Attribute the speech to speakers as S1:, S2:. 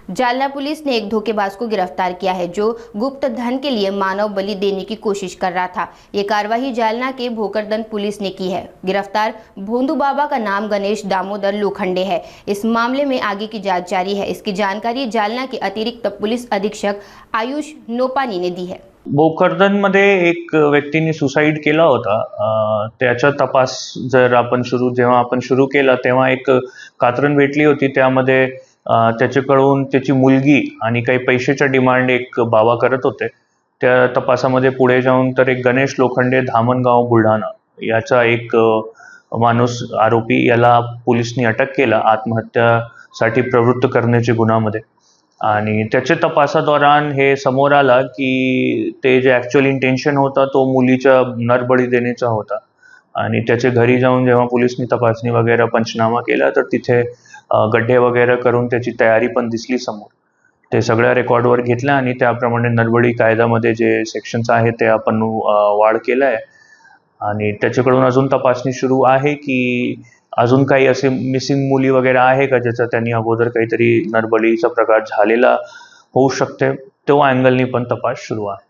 S1: Jalna police ने एक धोखेबाज को गिरफ्तार किया है जो गुप्त धन के लिए मानव बलि देने की कोशिश कर रहा था। ये कार्रवाई जालना के भोकरदन पुलिस ने की है। गिरफ्तार भोंदू बाबा का नाम गणेश दामोदर लोखंडे है। इस मामले में आगे की जांच जारी है। इसकी जानकारी जालना के अतिरिक्त पुलिस अधीक्षक आयुष नोपानी ने दी है।
S2: भोकरदन मध्ये एक व्यक्तीने सुसाईड केला होता। त्याचा तपास जेव्हा आपण सुरू केला तेव्हा एक कात्रण भेटली होती। त्यामध्ये त्याच्याकडून त्याची मुलगी आणि काही पैशाच्या डिमांड एक बाबा करत होते। त्या तपासामध्ये पुढे जाऊन तर एक गणेश लोखंडे धामणगाव बुलढाणा याचा एक माणूस आरोपी याला पोलिसांनी अटक केला आत्महत्यासाठी प्रवृत्त करण्याच्या गुन्ह्यामध्ये। आणि त्याच्या तपासादौरान हे समोर आला की ते जे ॲक्च्युअल इंटेन्शन होता तो मुलीच्या नरबळी देण्याचा होता। आणि त्याच्या घरी जाऊन जेव्हा पोलिसांनी तपासणी वगैरे पंचनामा केला तर तिथे गड्ढे वगैरे करून त्याची तयारी पण दिसली समोर। ते सगळ्या रेकॉर्डवर घेतलं आणि त्याप्रमाणे नरबळी कायद्यामध्ये जे सेक्शन्स आहेत ते आपण वाढ केला आहे। आणि त्याच्याकडून अजून तपासणी सुरू आहे की अजून काही असे मिसिंग मुली वगैरे आहे का ज्याचा त्यांनी अगोदर काहीतरी नरबळीचा प्रकार झालेला होऊ शकते। तो अँगलनी पण तपास सुरू आहे।